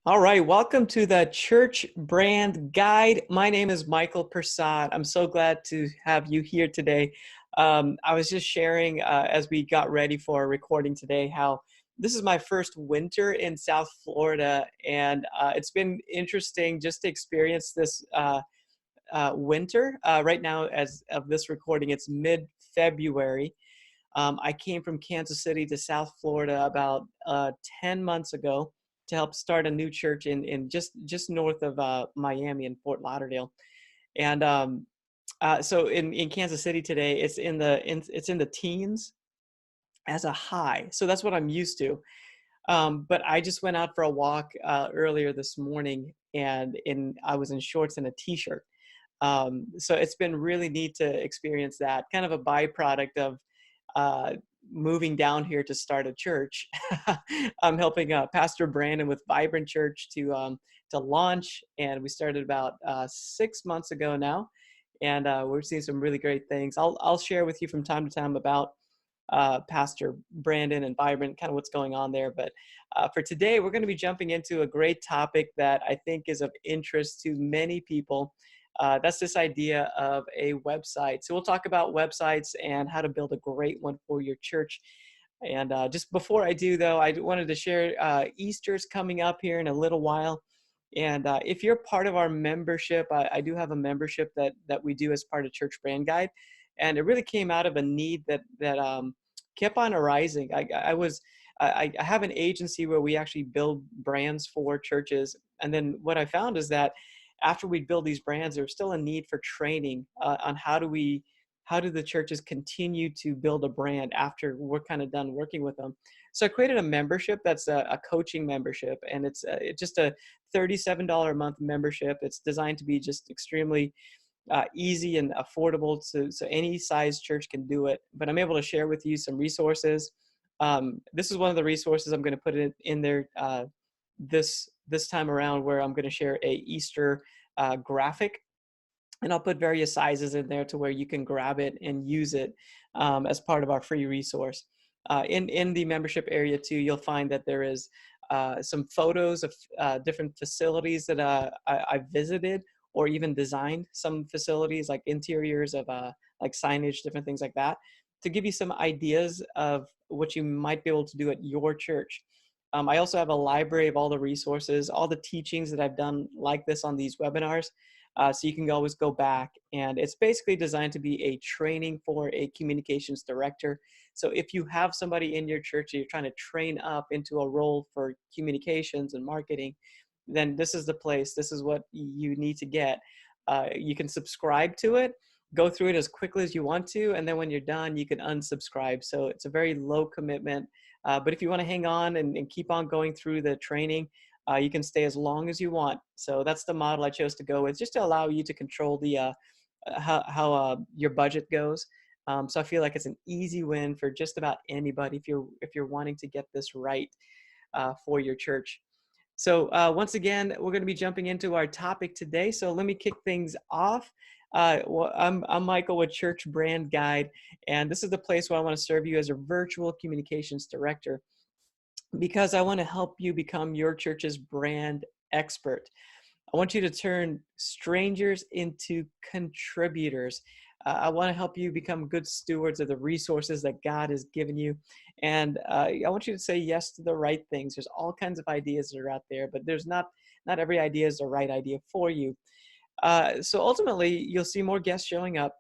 All right, welcome to the Church Brand Guide. My name is Michael Persad. I'm so glad to have you here today. I was just sharing as we got ready for our recording today how this is my first winter in South Florida, and it's been interesting just to experience this winter. Right now, as of this recording, it's mid-February. I came from Kansas City to South Florida about 10 months ago to help start a new church in just north of Miami in Fort Lauderdale. And so in Kansas City today, it's in the teens as a high. So that's what I'm used to. But I just went out for a walk earlier this morning, and I was in shorts and a t-shirt. So it's been really neat to experience that, kind of a byproduct of uh, moving down here to start a church. I'm helping Pastor Brandon with Vibrant Church to launch, and we started about 6 months ago now, and we're seeing some really great things. I'll share with you from time to time about Pastor Brandon and Vibrant, kind of what's going on there. But for today, we're going to be jumping into a great topic that I think is of interest to many people. That's this idea of a website. So we'll talk about websites and how to build a great one for your church. And just before I do, though, I wanted to share Easter's coming up here in a little while. And if you're part of our membership, I do have a membership that we do as part of Church Brand Guide, and it really came out of a need that kept on arising. I have an agency where we actually build brands for churches, and then what I found is that after we build these brands, there's still a need for training on how do the churches continue to build a brand after we're kind of done working with them. So I created a membership that's a coaching membership, and it's just a $37 a month membership. It's designed to be just extremely easy and affordable, so any size church can do it. But I'm able to share with you some resources. This is one of the resources I'm going to put in there this time around, where I'm going to share a Easter graphic, and I'll put various sizes in there to where you can grab it and use it as part of our free resource. In the membership area too, you'll find that there is some photos of different facilities that I visited or even designed. Some facilities like interiors of like signage, different things like that, to give you some ideas of what you might be able to do at your church. I also have a library of all the resources, all the teachings that I've done like this on these webinars. So you can always go back, and it's basically designed to be a training for a communications director. So if you have somebody in your church that you're trying to train up into a role for communications and marketing, then this is the place. This is what you need to get. You can subscribe to it, go through it as quickly as you want to, and then when you're done, you can unsubscribe. So it's a very low commitment. But if you want to hang on and keep on going through the training, you can stay as long as you want. So that's the model I chose to go with, just to allow you to control the how your budget goes. So I feel like it's an easy win for just about anybody if you're wanting to get this right for your church. So once again, we're going to be jumping into our topic today. So let me kick things off. I'm Michael with Church Brand Guide, and this is the place where I want to serve you as a virtual communications director, because I want to help you become your church's brand expert. I want you to turn strangers into contributors. I want to help you become good stewards of the resources that God has given you. And I want you to say yes to the right things. There's all kinds of ideas that are out there, but there's not every idea is the right idea for you. So ultimately, you'll see more guests showing up,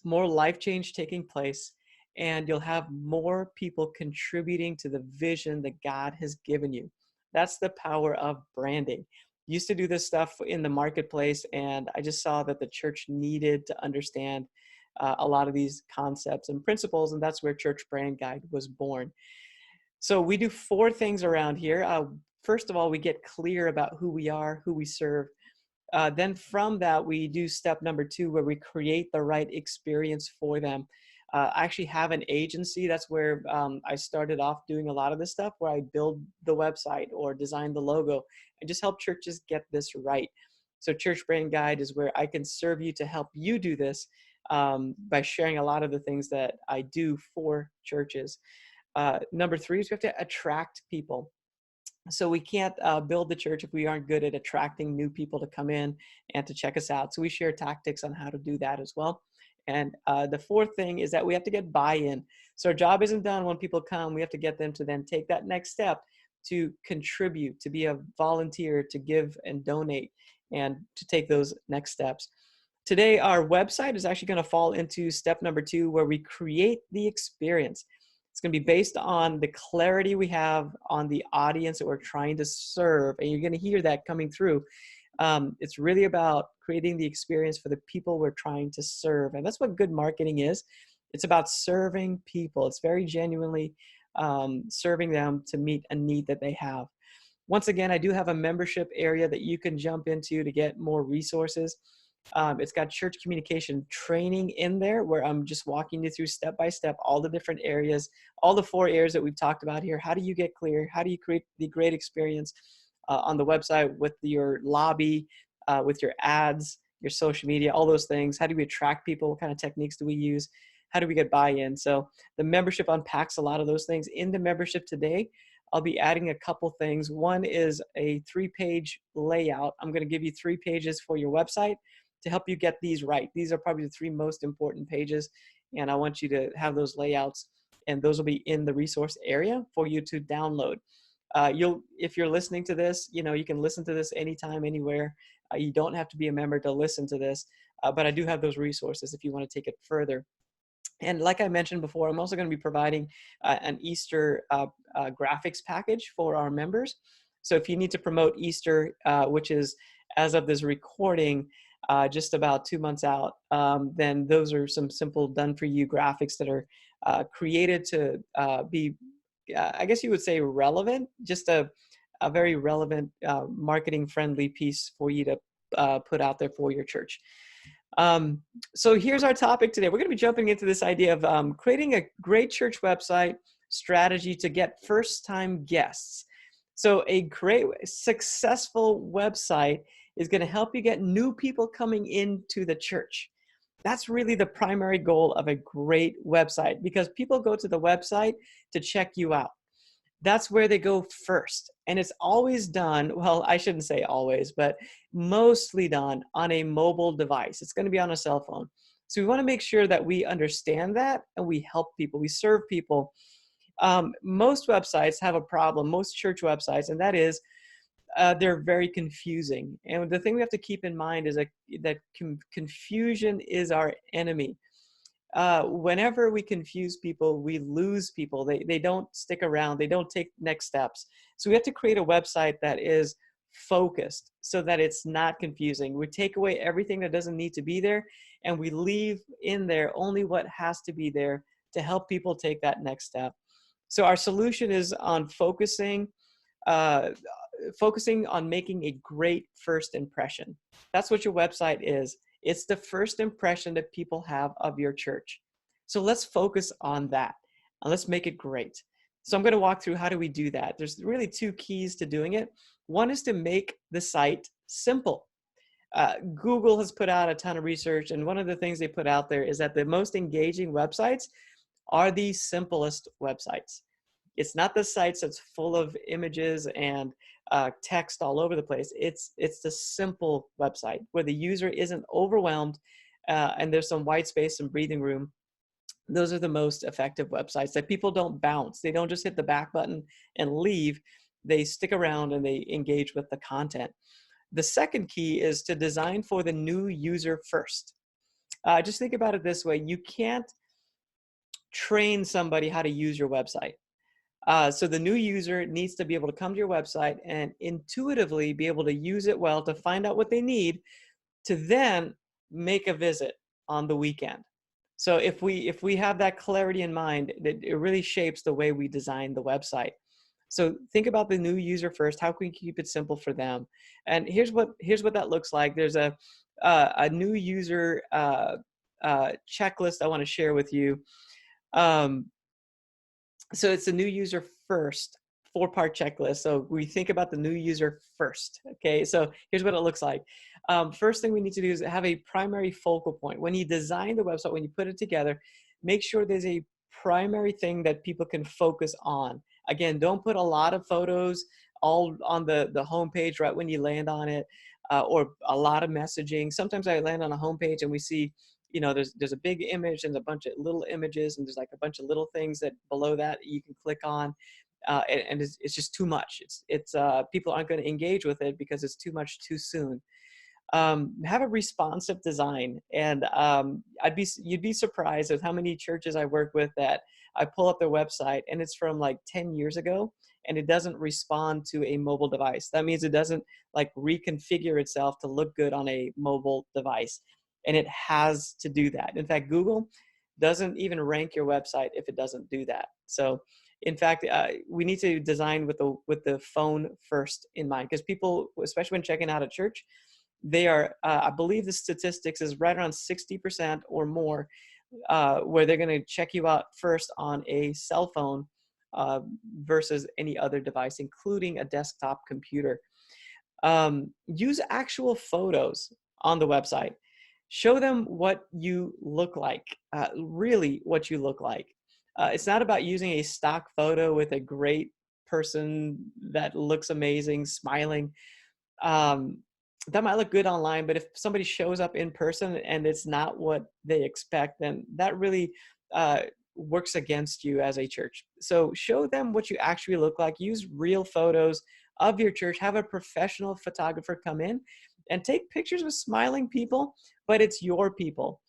more life change taking place, and you'll have more people contributing to the vision that God has given you. That's the power of branding. Used to do this stuff in the marketplace, and I just saw that the church needed to understand a lot of these concepts and principles, and that's where Church Brand Guide was born. So we do four things around here. First of all, we get clear about who we are, who we serve. Then from that, we do step number two, where we create the right experience for them. I actually have an agency. That's where I started off doing a lot of this stuff, where I build the website or design the logo and just help churches get this right. So Church Brand Guide is where I can serve you to help you do this by sharing a lot of the things that I do for churches. Number three is we have to attract people. So we can't build the church if we aren't good at attracting new people to come in and to check us out. So we share tactics on how to do that as well. And the fourth thing is that we have to get buy-in. So our job isn't done when people come. We have to get them to then take that next step to contribute, to be a volunteer, to give and donate, and to take those next steps. Today, our website is actually going to fall into step number 2, where we create the experience. It's going to be based on the clarity we have on the audience that we're trying to serve. And you're going to hear that coming through. It's really about creating the experience for the people we're trying to serve. And that's what good marketing is. It's about serving people. It's very genuinely serving them to meet a need that they have. Once again, I do have a membership area that you can jump into to get more resources. It's got church communication training in there, where I'm just walking you through step by step all the different areas, all the 4 areas that we've talked about here. How do you get clear? How do you create the great experience on the website with your lobby, with your ads, your social media, all those things? How do we attract people? What kind of techniques do we use? How do we get buy-in? So the membership unpacks a lot of those things. In the membership today, I'll be adding a couple things. One is a 3-page layout. I'm going to give you 3 pages for your website to help you get these right. These are probably the 3 most important pages, and I want you to have those layouts, and those will be in the resource area for you to download. If you're listening to this, you can listen to this anytime, anywhere. You don't have to be a member to listen to this, but I do have those resources if you want to take it further. And like I mentioned before, I'm also going to be providing an Easter graphics package for our members. So if you need to promote Easter, which is, as of this recording, just about 2 months out, then those are some simple done-for-you graphics that are created to be, I guess you would say, relevant, just a very relevant marketing-friendly piece for you to put out there for your church. So here's our topic today. We're going to be jumping into this idea of creating a great church website strategy to get first-time guests. So a great, successful website is going to help you get new people coming into the church. That's really the primary goal of a great website, because people go to the website to check you out. That's where they go first. And it's always done, well, I shouldn't say always, but mostly done on a mobile device. It's going to be on a cell phone. So we want to make sure that we understand that and we help people, we serve people. Most websites have a problem, most church websites, and that is they're very confusing. And the thing we have to keep in mind is that confusion is our enemy. Whenever we confuse people, we lose people. They don't stick around. They don't take next steps. So we have to create a website that is focused so that it's not confusing. We take away everything that doesn't need to be there, and we leave in there only what has to be there to help people take that next step. So our solution is on focusing on making a great first impression. That's what your website is. It's the first impression that people have of your church. So let's focus on that and let's make it great. So I'm going to walk through how do we do that. There's really 2 keys to doing it. One is to make the site simple. Google has put out a ton of research, and one of the things they put out there is that the most engaging websites are the simplest websites. It's not the sites that's full of images and text all over the place. It's the simple website where the user isn't overwhelmed and there's some white space and breathing room. Those are the most effective websites that people don't bounce. They don't just hit the back button and leave. They stick around and they engage with the content. The second key is to design for the new user first. Just think about it this way. You can't train somebody how to use your website. So the new user needs to be able to come to your website and intuitively be able to use it well to find out what they need to then make a visit on the weekend. So if we have that clarity in mind, it really shapes the way we design the website. So think about the new user first. How can we keep it simple for them? And here's what that looks like. There's a new user checklist I want to share with you. So it's a new user first 4-part checklist. So we think about the new user first. Okay, so here's what it looks like. First thing we need to do is have a primary focal point. When you design the website, when you put it together, make sure there's a primary thing that people can focus on. Again, don't put a lot of photos all on the homepage right when you land on it, or a lot of messaging. Sometimes I land on a homepage and we see, there's a big image and a bunch of little images, and there's like a bunch of little things that below that you can click on, and it's just too much. It's people aren't going to engage with it because it's too much too soon. Have a responsive design, and you'd be surprised at how many churches I work with that I pull up their website and it's from like 10 years ago, and it doesn't respond to a mobile device. That means it doesn't like reconfigure itself to look good on a mobile device, and it has to do that. In fact, Google doesn't even rank your website if it doesn't do that. So in fact, we need to design with the phone first in mind, because people, especially when checking out a church, they are, I believe the statistics is right around 60% or more, where they're going to check you out first on a cell phone, versus any other device, including a desktop computer. Use actual photos on the website. Show them what you look like, really what you look like. It's not about using a stock photo with a great person that looks amazing, smiling. That might look good online, but if somebody shows up in person and it's not what they expect, then that really works against you as a church. So show them what you actually look like. Use real photos of your church. Have a professional photographer come in and take pictures with smiling people, but it's your people.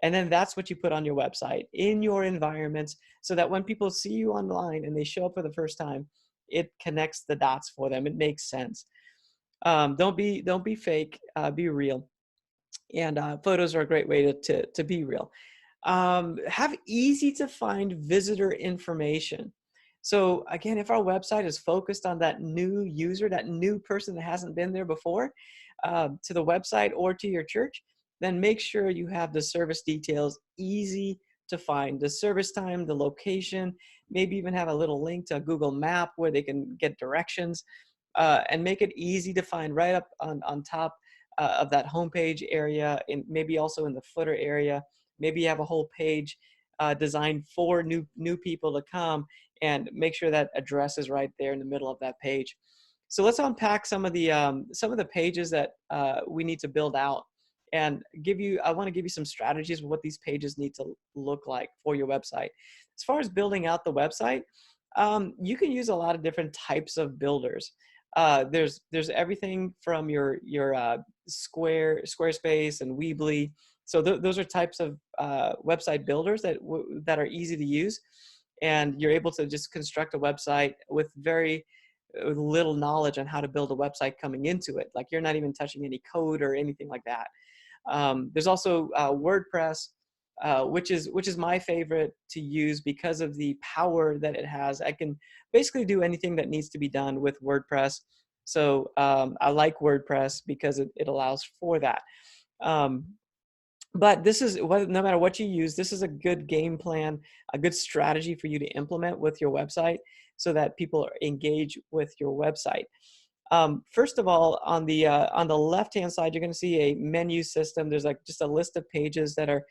And then that's what you put on your website, in your environments, so that when people see you online and they show up for the first time, it connects the dots for them. It makes sense. Don't be fake. Be real. And photos are a great way to be real. Have easy to find visitor information. So again, if our website is focused on that new user, that new person that hasn't been there before, to the website or to your church, then make sure you have the service details easy to find, the service time, the location, maybe even have a little link to a Google map where they can get directions, and make it easy to find right up on top of that homepage area, and maybe also in the footer area. Maybe you have a whole page designed for new people to come, and make sure that address is right there in the middle of that page. So let's unpack some of the pages that we need to build out, and I want to give you some strategies of what these pages need to look like for your website. As far as building out the website, you can use a lot of different types of builders. There's everything from your Squarespace and Weebly. So those are types of website builders that are easy to use, and you're able to just construct a website with very little knowledge on how to build a website coming into it. Like, you're not even touching any code or anything like that. There's also WordPress, which is my favorite to use because of the power that it has. I can basically do anything that needs to be done with WordPress. So I like WordPress because it allows for that. But no matter what you use, this is a good game plan, a good strategy for you to implement with your website so that people engage with your website. First of all, on the left-hand side, you're going to see a menu system. There's like just a list of pages that are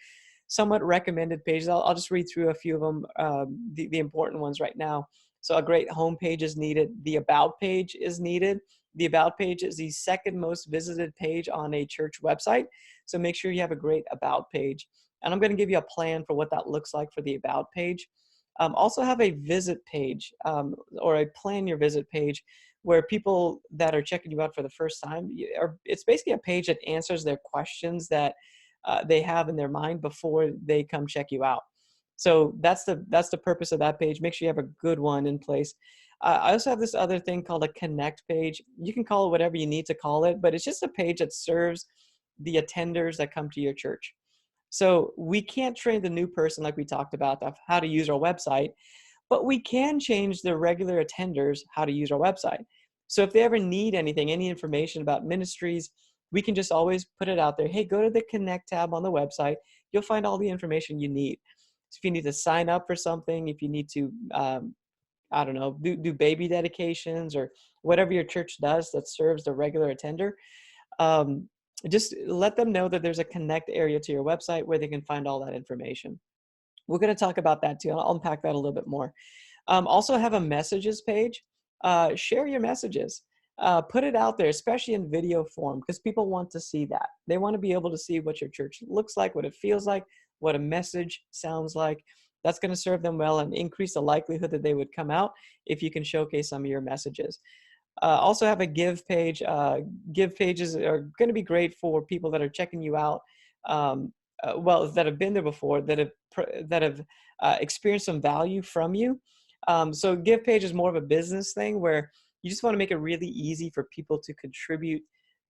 somewhat recommended pages. I'll just read through a few of them, the important ones right now. So a great home page is needed. The About page is needed. The About page is the second most visited page on a church website. So make sure you have a great About page. And I'm going to give you a plan for what that looks like for the About page. Also have a visit page, or a plan your visit page, where people that are checking you out for the first time, it's basically a page that answers their questions that they have in their mind before they come check you out. So that's the purpose of that page. Make sure you have a good one in place. I also have this other thing called a connect page. You can call it whatever you need to call it, but it's just a page that serves the attenders that come to your church. So we can't train the new person, like we talked about, of how to use our website, but we can change the regular attenders how to use our website. So if they ever need anything, any information about ministries, we can just always put it out there. Hey, go to the Connect tab on the website. You'll find all the information you need. So if you need to sign up for something, if you need to, I don't know, do baby dedications or whatever your church does that serves the regular attender, just let them know that there's a Connect area to your website where they can find all that information. We're going to talk about that too. I'll unpack that a little bit more. Also have a messages page. share your messages. Put it out there, especially in video form, because people want to see that. They want to be able to see what your church looks like, what it feels like, what a message sounds like. That's going to serve them well and increase the likelihood that they would come out if you can showcase some of your messages. Also have a give page. Give pages are going to be great for people that are checking you out. Well, that have been there before, that have experienced some value from you. So give page is more of a business thing where you just want to make it really easy for people to contribute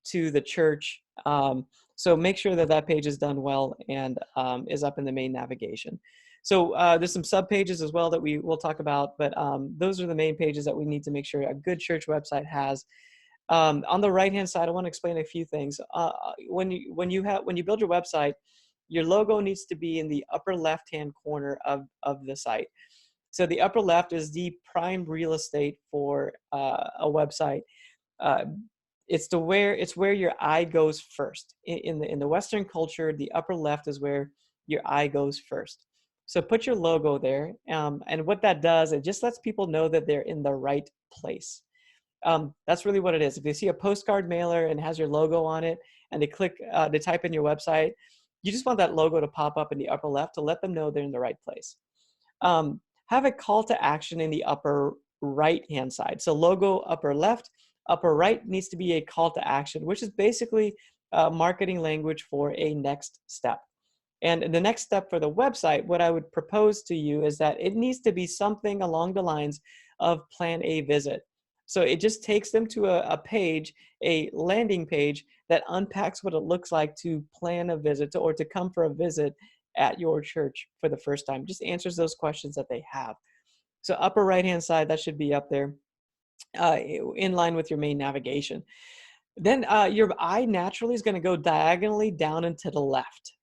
to the church. So make sure that that page is done well and is up in the main navigation. So there's some sub pages as well that we will talk about, but those are the main pages that we need to make sure a good church website has. On the right-hand side, I want to explain a few things. When you build your website, your logo needs to be in the upper left-hand corner of the site. So the upper left is the prime real estate for a website. It's where your eye goes first. In the Western culture, the upper left is where your eye goes first. So put your logo there, and what that does, it just lets people know that they're in the right place. That's really what it is. If they see a postcard mailer and has your logo on it, and they type in your website, you just want that logo to pop up in the upper left to let them know they're in the right place. Have a call to action in the upper right-hand side. So logo upper left, upper right needs to be a call to action, which is basically marketing language for a next step. And the next step for the website, what I would propose to you is that it needs to be something along the lines of plan a visit. So it just takes them to a page, a landing page that unpacks what it looks like to plan a visit or to come for a visit at your church for the first time. Just answers those questions that they have. So upper right-hand side, that should be up there in line with your main navigation. Then your eye naturally is going to go diagonally down and to the left.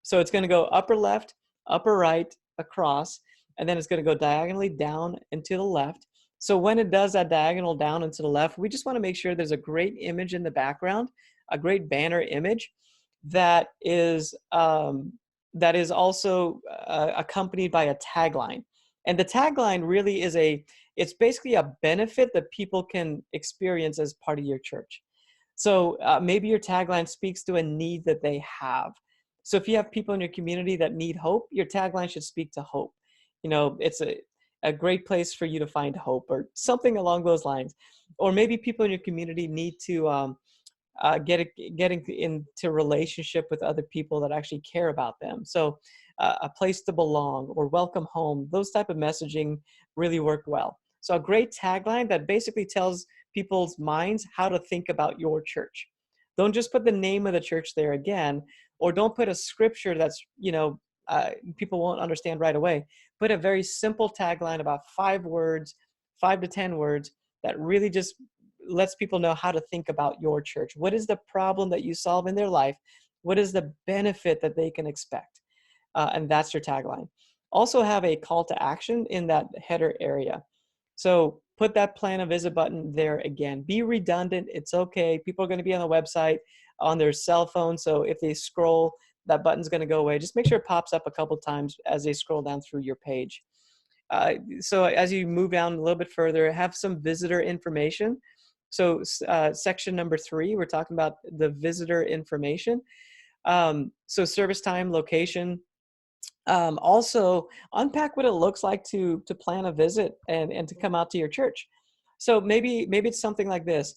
So it's going to go upper left, upper right, across, and then it's going to go diagonally down and to the left. So when it does that diagonal down and to the left, we just want to make sure there's a great image in the background, a great banner image that is also accompanied by a tagline. And the tagline really is it's basically a benefit that people can experience as part of your church. So maybe your tagline speaks to a need that they have. So if you have people in your community that need hope, your tagline should speak to hope. You know, it's a great place for you to find hope or something along those lines. Or maybe people in your community need to getting into relationship with other people that actually care about them. So a place to belong or welcome home, those type of messaging really work well. So a great tagline that basically tells people's minds how to think about your church. Don't just put the name of the church there again, or don't put a scripture that's, people won't understand right away. Put a very simple tagline about 5 words, 5 to 10 words that really just lets people know how to think about your church. What is the problem that you solve in their life? What is the benefit that they can expect? And that's your tagline. Also have a call to action in that header area. So put that plan a visit button there again. Be redundant. It's okay. People are going to be on the website on their cell phone. So if they scroll, that button's going to go away. Just make sure it pops up a couple times as they scroll down through your page. So as you move down a little bit further, have some visitor information. So section number 3, we're talking about the visitor information. So service time, location. Also unpack what it looks like to plan a visit and to come out to your church. So maybe it's something like this.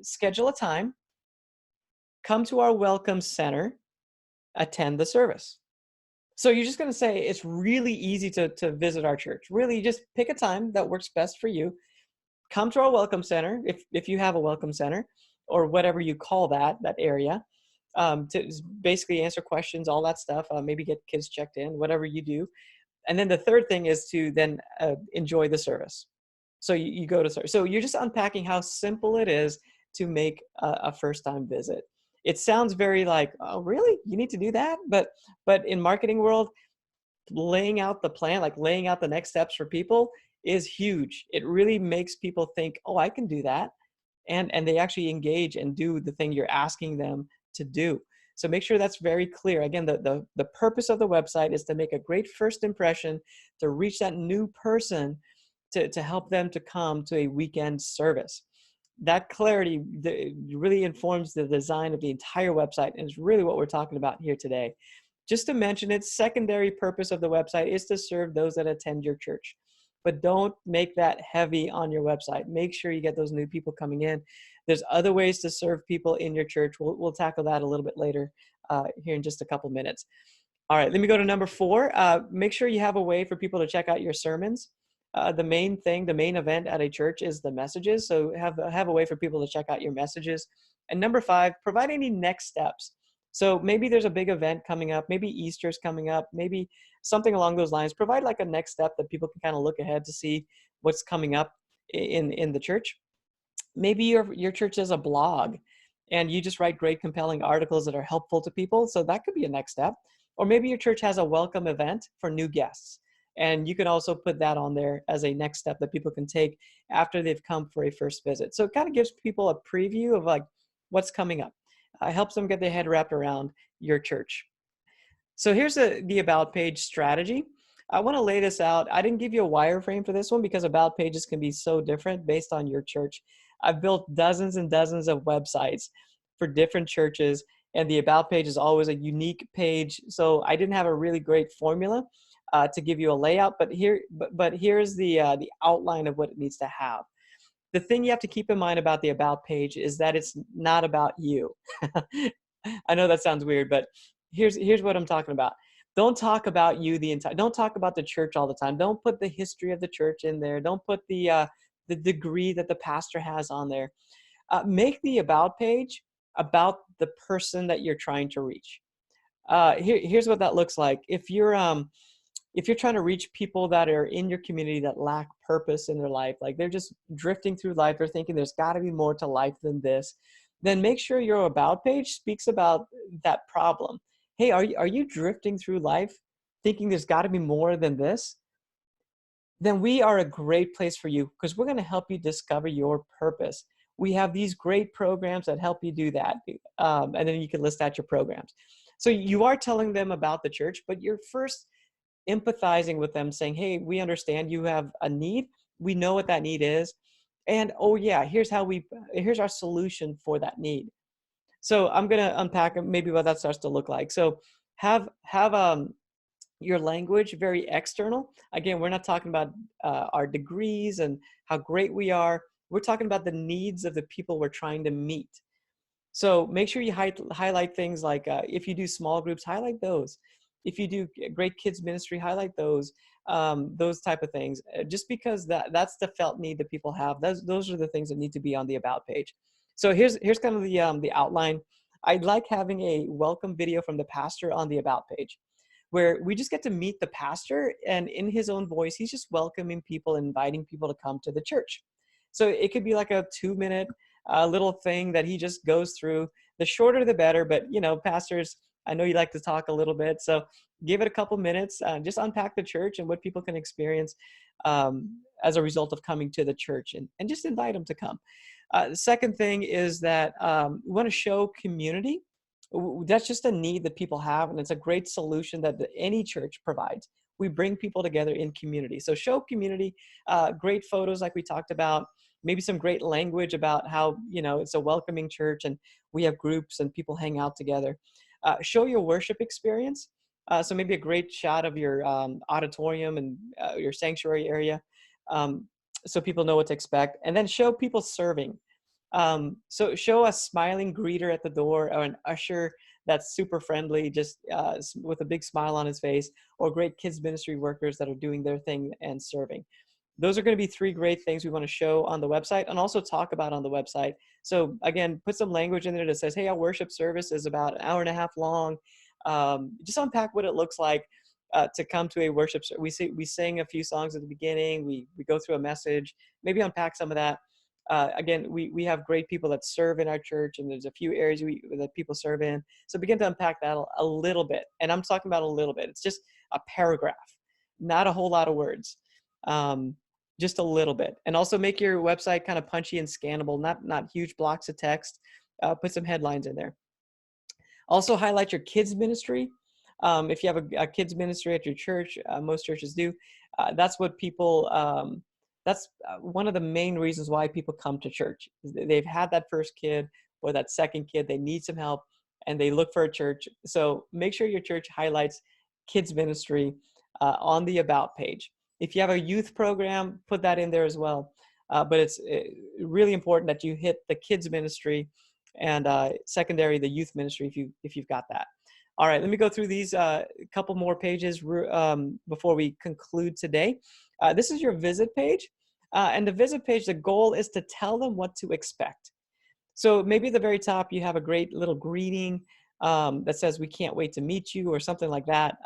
Schedule a time, come to our welcome center, attend the service. So you're just going to say it's really easy to visit our church. Really, just pick a time that works best for you. Come to our welcome center, if you have a welcome center, or whatever you call that area, to basically answer questions, all that stuff, maybe get kids checked in, whatever you do. And then the third thing is to then enjoy the service. So you go to service. So you're just unpacking how simple it is to make a first-time visit. It sounds very like, oh, really? You need to do that? But in marketing world, laying out the plan, like laying out the next steps for people is huge. It really makes people think, oh, I can do that. And they actually engage and do the thing you're asking them to do. So make sure that's very clear. Again, the purpose of the website is to make a great first impression, to reach that new person, to help them to come to a weekend service. That clarity really informs the design of the entire website, and is really what we're talking about here today. Just to mention, its secondary purpose of the website is to serve those that attend your church. But don't make that heavy on your website. Make sure you get those new people coming in. There's other ways to serve people in your church. We'll tackle that a little bit later here in just a couple minutes. All right, let me go to number 4. Make sure you have a way for people to check out your sermons. The main thing, the main event at a church is the messages. So have a way for people to check out your messages. And number 5, provide any next steps. So maybe there's a big event coming up. Maybe Easter's coming up. Maybe something along those lines. Provide like a next step that people can kind of look ahead to see what's coming up in the church. Maybe your church has a blog and you just write great, compelling articles that are helpful to people. So that could be a next step. Or maybe your church has a welcome event for new guests. And you can also put that on there as a next step that people can take after they've come for a first visit. So it kind of gives people a preview of like what's coming up. Helps them get their head wrapped around your church. So here's the About page strategy. I want to lay this out. I didn't give you a wireframe for this one because About pages can be so different based on your church. I've built dozens and dozens of websites for different churches, and the About page is always a unique page. So I didn't have a really great formula to give you a layout, but here's the outline of what it needs to have. The thing you have to keep in mind about the About page is that it's not about you. I know that sounds weird, but here's what I'm talking about. Don't talk about you don't talk about the church all the time. Don't put the history of the church in there. Don't put the degree that the pastor has on there. Make the About page about the person that you're trying to reach. Here's what that looks like. If you're trying to reach people that are in your community that lack purpose in their life, like they're just drifting through life, they're thinking there's got to be more to life than this, then make sure your About page speaks about that problem. Hey, are you drifting through life thinking there's got to be more than this? Then we are a great place for you because we're going to help you discover your purpose. We have these great programs that help you do that. And then you can list out your programs. So you are telling them about the church, but you're first empathizing with them, saying, hey, we understand you have a need. We know what that need is. And oh yeah, here's our solution for that need. So I'm going to unpack maybe what that starts to look like. So have your language very external. Again, we're not talking about our degrees and how great we are. We're talking about the needs of the people we're trying to meet. So make sure you highlight things like if you do small groups, highlight those. If you do great kids ministry, highlight those type of things. Just because that's the felt need that people have. Those are the things that need to be on the About page. So here's kind of the outline. I'd like having a welcome video from the pastor on the About page, where we just get to meet the pastor, and in his own voice, he's just welcoming people, inviting people to come to the church. So it could be like a 2-minute little thing that he just goes through. The shorter, the better. But pastors, I know you like to talk a little bit, so give it a couple minutes. Just unpack the church and what people can experience as a result of coming to the church, and just invite them to come. The second thing is that we want to show community. That's just a need that people have, and it's a great solution that any church provides. We bring people together in community. So show community, great photos like we talked about, maybe some great language about how, it's a welcoming church and we have groups and people hang out together. Show your worship experience. So maybe a great shot of your auditorium and your sanctuary area, so people know what to expect. And then show people serving. So show a smiling greeter at the door, or an usher that's super friendly, just with a big smile on his face, or great kids ministry workers that are doing their thing and serving. Those are going to be 3 great things we want to show on the website and also talk about on the website. So again, put some language in there that says, hey, our worship service is about 1.5 hours long. Just unpack what it looks like to come to a worship. We sing a few songs at the beginning. We go through a message, maybe unpack some of that. Again, we have great people that serve in our church, and there's a few areas that people serve in. So begin to unpack that a little bit. And I'm talking about a little bit. It's just a paragraph, not a whole lot of words, just a little bit. And also make your website kind of punchy and scannable, not huge blocks of text. Put some headlines in there. Also highlight your kids ministry. If you have a kids ministry at your church, most churches do. That's what people That's one of the main reasons why people come to church. They've had that first kid or that second kid, they need some help, and they look for a church. So make sure your church highlights kids ministry on the about page. If you have a youth program, put that in there as well. But it's really important that you hit the kids ministry and secondary the youth ministry if you've got that. All right, let me go through these couple more pages before we conclude today. This is your visit page. And the visit page, the goal is to tell them what to expect. So maybe at the very top, you have a great little greeting that says, "We can't wait to meet you," or something like that,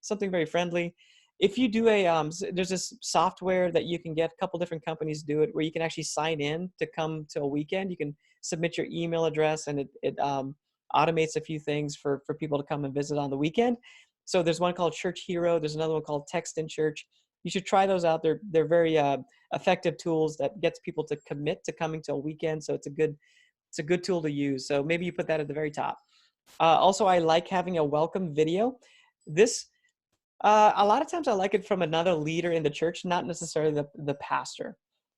something very friendly. If you do there's this software that you can get, a couple different companies do it, where you can actually sign in to come to a weekend. You can submit your email address, and it automates a few things for people to come and visit on the weekend. So there's one called Church Hero. There's another one called Text in Church. You should try those out. They're very effective tools that gets people to commit to coming to a weekend. So it's a good tool to use. So maybe you put that at the very top. Also, I like having a welcome video. This, a lot of times I like it from another leader in the church, not necessarily the pastor.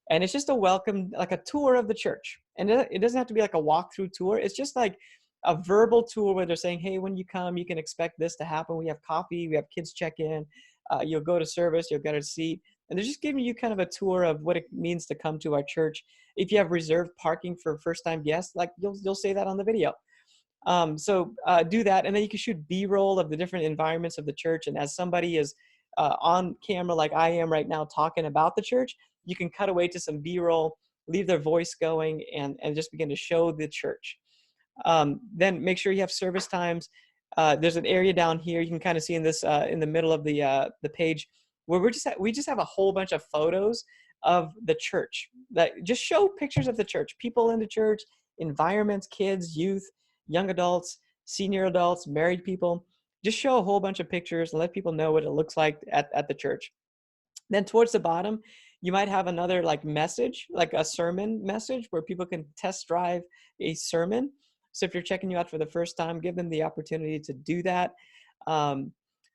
And it's just a welcome, like a tour of the church. And it doesn't have to be like a walkthrough tour. It's just like a verbal tour where they're saying, "Hey, when you come, you can expect this to happen. We have coffee, we have kids check in, you'll go to service, you'll get a seat." And they're just giving you kind of a tour of what it means to come to our church. If you have reserved parking for first-time guests, like you'll say that on the video. So do that, and then you can shoot B-roll of the different environments of the church. And as somebody is on camera, like I am right now, talking about the church, you can cut away to some B-roll, leave their voice going, and just begin to show the church. Then make sure you have service times. There's an area down here you can kind of see in this in the middle of the page where we just have a whole bunch of photos of the church that just show pictures of the church, people in the church, environments, kids, youth, young adults, senior adults, married people. Just show a whole bunch of pictures and let people know what it looks like at the church. Then towards the bottom, you might have another like message, like a sermon message where people can test drive a sermon. So if you're checking you out for the first time, give them the opportunity to do that. Um,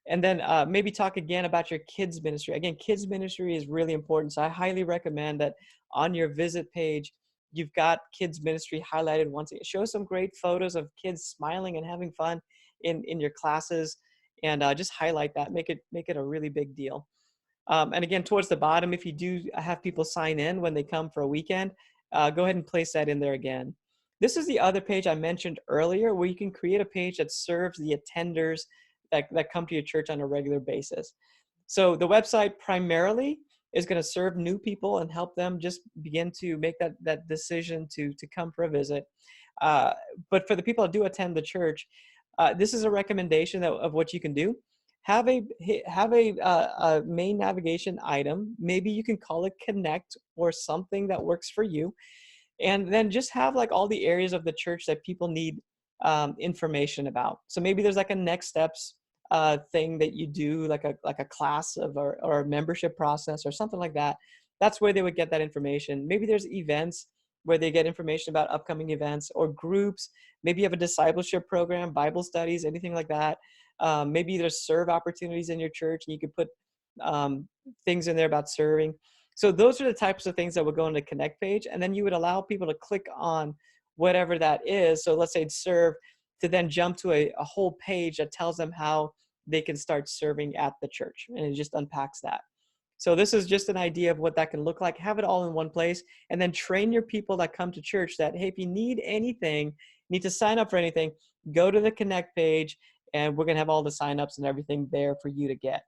and then maybe talk again about your kids ministry. Again, kids ministry is really important. So I highly recommend that on your visit page, you've got kids ministry highlighted once again. Show some great photos of kids smiling and having fun in your classes, and just highlight that. Make it a really big deal. And again, towards the bottom, if you do have people sign in when they come for a weekend, go ahead and place that in there again. This is the other page I mentioned earlier, where you can create a page that serves the attenders that come to your church on a regular basis. So the website primarily is going to serve new people and help them just begin to make that decision to come for a visit. But for the people that do attend the church, this is a recommendation of what you can do. Have a main navigation item. Maybe you can call it Connect or something that works for you. And then just have like all the areas of the church that people need information about. So maybe there's like a next steps thing that you do, like a class or a membership process or something like that. That's where they would get that information. Maybe there's events where they get information about upcoming events, or groups. Maybe you have a discipleship program, Bible studies, anything like that. Maybe there's serve opportunities in your church, and you could put things in there about serving. So those are the types of things that would go on the Connect page, and then you would allow people to click on whatever that is. So let's say it's serve, to then jump to a whole page that tells them how they can start serving at the church, and it just unpacks that. So this is just an idea of what that can look like. Have it all in one place, and then train your people that come to church that, hey, if you need anything, need to sign up for anything, go to the Connect page, and we're going to have all the signups and everything there for you to get.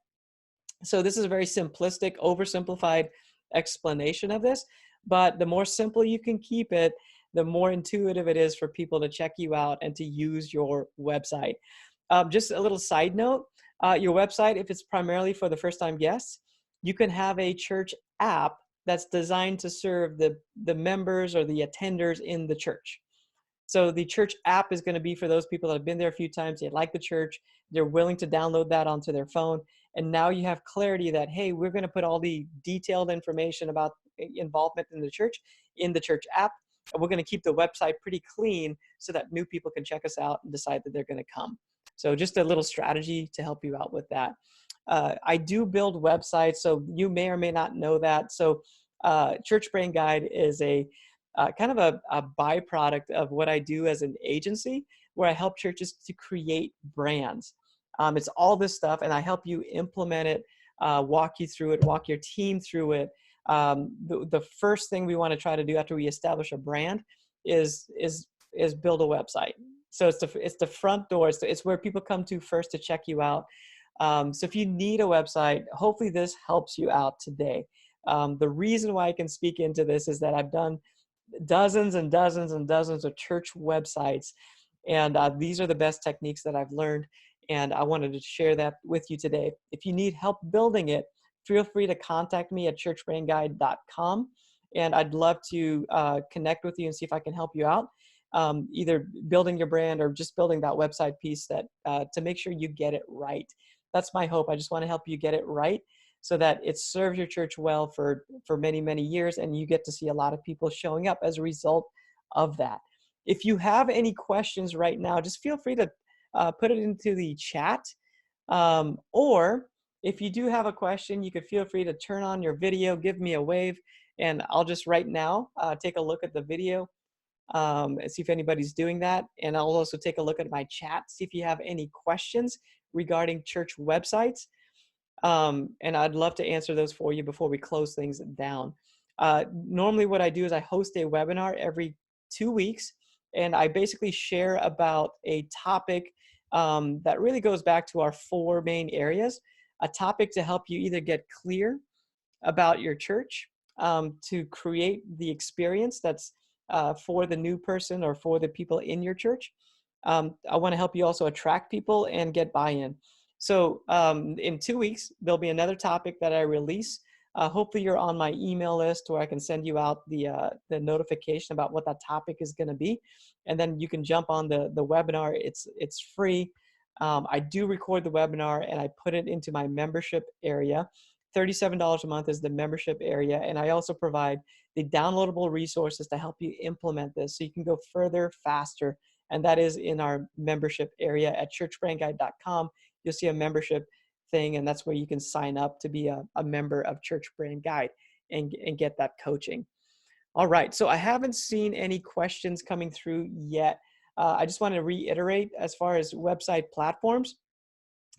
So this is a very simplistic, oversimplified explanation of this, but the more simple you can keep it, the more intuitive it is for people to check you out and to use your website. Just a little side note, your website, if it's primarily for the first-time guests, you can have a church app that's designed to serve the members or the attenders in the church. So the church app is going to be for those people that have been there a few times, they like the church, they're willing to download that onto their phone. And now you have clarity that, hey, we're going to put all the detailed information about involvement in the church app. And we're going to keep the website pretty clean so that new people can check us out and decide that they're going to come. So just a little strategy to help you out with that. I do build websites, so you may or may not know that. So Church Brand Guide is a kind of a byproduct of what I do as an agency, where I help churches to create brands. It's all this stuff, and I help you implement it, walk you through it, walk your team through it. The first thing we want to try to do after we establish a brand is build a website. So it's the front door. It's where people come to first to check you out. So if you need a website, hopefully this helps you out today. The reason why I can speak into this is that I've done dozens and dozens and dozens of church websites, and these are the best techniques that I've learned, and I wanted to share that with you today. If you need help building it, feel free to contact me at churchbrandguide.com, and I'd love to connect with you and see if I can help you out, either building your brand or just building that website piece that to make sure you get it right. That's my hope. I just want to help you get it right so that it serves your church well for many, many years, and you get to see a lot of people showing up as a result of that. If you have any questions right now, just feel free to put it into the chat. Or if you do have a question, you could feel free to turn on your video, give me a wave, and I'll just right now take a look at the video and see if anybody's doing that. And I'll also take a look at my chat, see if you have any questions regarding church websites. And I'd love to answer those for you before we close things down. Normally what I do is I host a webinar every 2 weeks, and I basically share about a topic that really goes back to our 4 main areas, a topic to help you either get clear about your church, to create the experience that's for the new person or for the people in your church. I want to help you also attract people and get buy-in. So in 2 weeks, there'll be another topic that I release. Hopefully you're on my email list where I can send you out the notification about what that topic is going to be. And then you can jump on the webinar. It's free. I do record the webinar and I put it into my membership area. $37 a month is the membership area. And I also provide the downloadable resources to help you implement this so you can go further, faster. And that is in our membership area at churchbrandguide.com. You'll see a membership thing, and that's where you can sign up to be a member of Church Brand Guide and get that coaching. All right, so I haven't seen any questions coming through yet. I just want to reiterate as far as website platforms.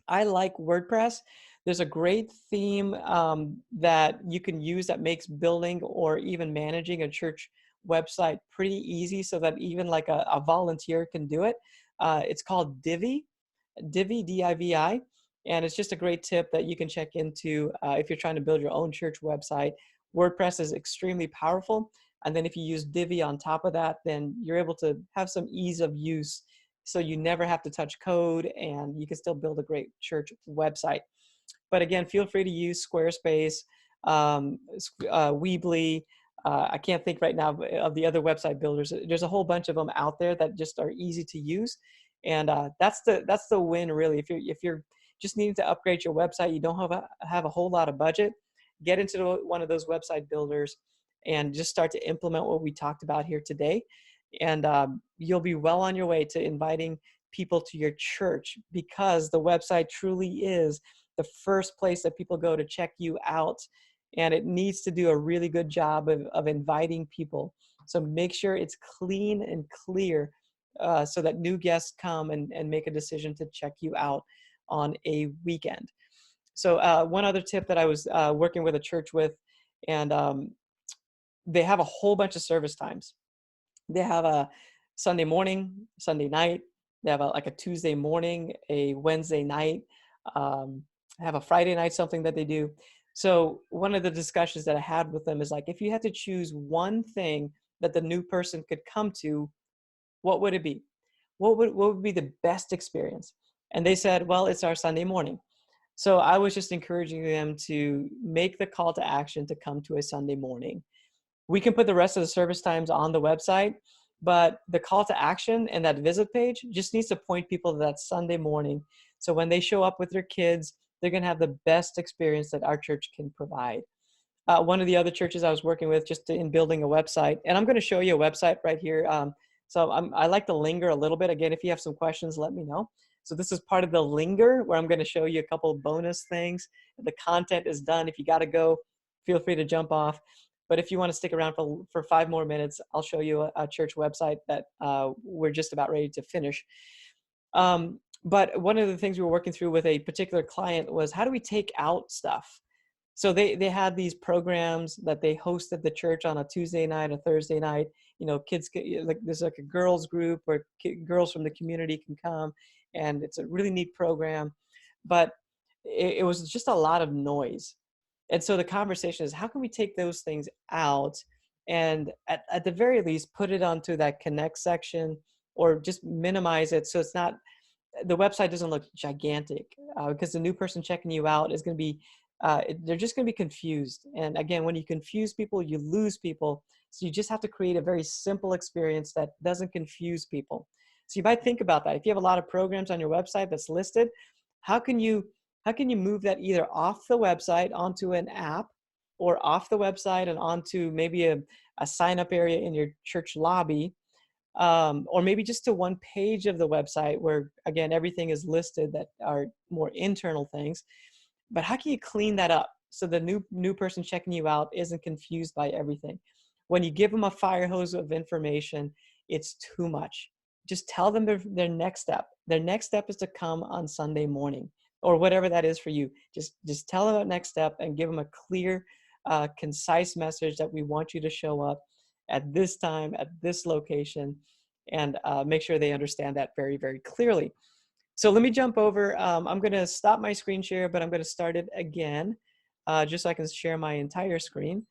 I like WordPress. There's a great theme that you can use that makes building or even managing a church website pretty easy so that even like a volunteer can do it. It's called Divi, D-I-V-I, and it's just a great tip that you can check into if you're trying to build your own church website. WordPress is extremely powerful, and then if you use Divi on top of that, then you're able to have some ease of use so you never have to touch code and you can still build a great church website. But again, feel free to use Squarespace, Weebly. I can't think right now of the other website builders. There's a whole bunch of them out there that just are easy to use. And that's the win, really. If you're just needing to upgrade your website, you don't have a whole lot of budget, get into one of those website builders and just start to implement what we talked about here today. And you'll be well on your way to inviting people to your church, because the website truly is the first place that people go to check you out. And it needs to do a really good job of inviting people. So make sure it's clean and clear so that new guests come and make a decision to check you out on a weekend. So one other tip that I was working with a church with, and they have a whole bunch of service times. They have a Sunday morning, Sunday night. They have like a Tuesday morning, a Wednesday night, have a Friday night, something that they do. So one of the discussions that I had with them is like, if you had to choose one thing that the new person could come to, what would it be? What would be the best experience? And they said, well, it's our Sunday morning. So I was just encouraging them to make the call to action to come to a Sunday morning. We can put the rest of the service times on the website, but the call to action and that visit page just needs to point people to that Sunday morning. So when they show up with their kids, they're going to have the best experience that our church can provide. One of the other churches I was working with just in building a website, and I'm going to show you a website right here. So I like to linger a little bit. Again, if you have some questions, let me know. So this is part of the linger where I'm going to show you a couple of bonus things. The content is done. If you got to go, feel free to jump off. But if you want to stick around for 5 more minutes, I'll show you a church website that we're just about ready to finish. But one of the things we were working through with a particular client was, how do we take out stuff? So they had these programs that they host at the church on a Tuesday night, a Thursday night. Kids like there's like a girls group where girls from the community can come, and it's a really neat program. But it was just a lot of noise. And so the conversation is, how can we take those things out and at the very least put it onto that connect section, or just minimize it so it's not, the website doesn't look gigantic, because the new person checking you out is going to be, they're just going to be confused. And again, when you confuse people, you lose people. So you just have to create a very simple experience that doesn't confuse people. So you might think about that. If you have a lot of programs on your website that's listed, how can you move that either off the website onto an app, or off the website and onto maybe a sign-up area in your church lobby, or maybe just to one page of the website where, again, everything is listed that are more internal things. But how can you clean that up so the new person checking you out isn't confused by everything? When you give them a fire hose of information, it's too much. Just tell them their next step. Their next step is to come on Sunday morning, or whatever that is for you. Just tell them that next step and give them a clear, concise message that we want you to show up at this time, at this location, and make sure they understand that very, very clearly. So let me jump over. I'm going to stop my screen share, but I'm going to start it again, just so I can share my entire screen.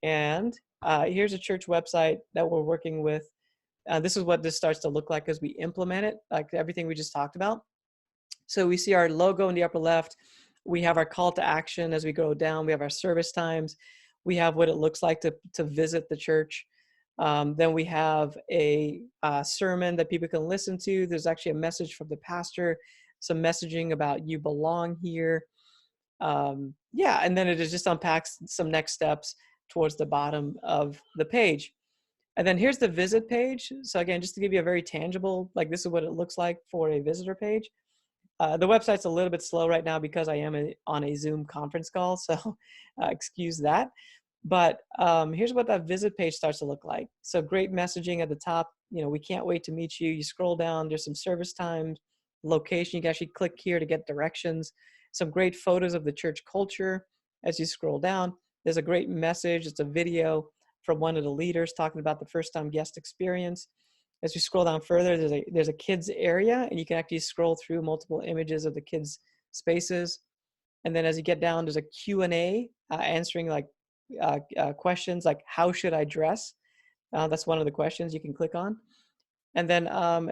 And here's a church website that we're working with. This is what this starts to look like as we implement it, like everything we just talked about. So we see our logo in the upper left. We have our call to action as we go down. We have our service times. We have what it looks like to visit the church. Then we have a sermon that people can listen to. There's actually a message from the pastor, some messaging about you belong here. Yeah, and then it just unpacks some next steps towards the bottom of the page. And then here's the visit page. So again, just to give you a very tangible, like this is what it looks like for a visitor page. The website's a little bit slow right now because I am on a Zoom conference call, so excuse that. But here's what that visit page starts to look like. So great messaging at the top. We can't wait to meet you. You scroll down, there's some service times, location. You can actually click here to get directions. Some great photos of the church culture as you scroll down. There's a great message. It's a video from one of the leaders talking about the first time guest experience. As you scroll down further, there's a kids area, and you can actually scroll through multiple images of the kids' spaces. And then as you get down, there's a Q&A answering like questions like, how should I dress? That's one of the questions you can click on. And then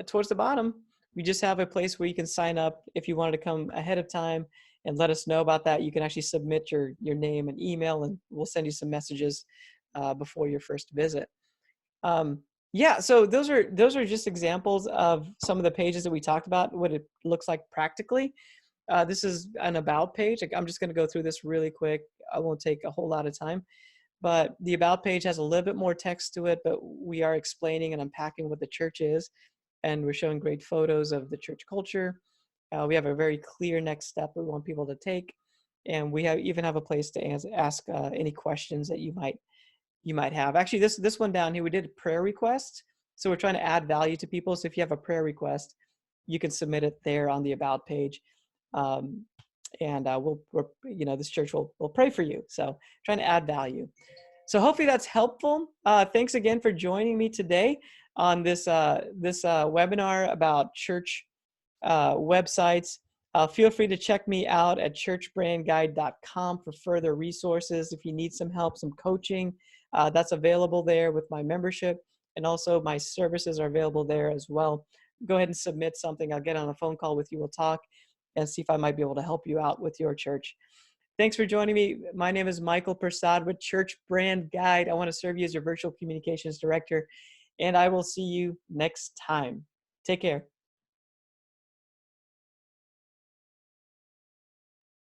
towards the bottom, we just have a place where you can sign up if you wanted to come ahead of time and let us know about that. You can actually submit your name and email, and we'll send you some messages before your first visit. Yeah, so those are just examples of some of the pages that we talked about, what it looks like practically. This is an about page. I'm just going to go through this really quick. I won't take a whole lot of time. But the about page has a little bit more text to it, but we are explaining and unpacking what the church is. And we're showing great photos of the church culture. We have a very clear next step we want people to take. And we even have a place to ask any questions that you might have. Actually, this one down here, we did a prayer request. So we're trying to add value to people. So if you have a prayer request, you can submit it there on the about page. And this church will pray for you. So trying to add value. So hopefully that's helpful. Thanks again for joining me today on this webinar about church websites. Feel free to check me out at churchbrandguide.com for further resources. If you need some help, some coaching, that's available there with my membership. And also my services are available there as well. Go ahead and submit something. I'll get on a phone call with you. We'll talk and see if I might be able to help you out with your church. Thanks for joining me. My name is Michael Prasad with Church Brand Guide. I want to serve you as your virtual communications director, and I will see you next time. Take care.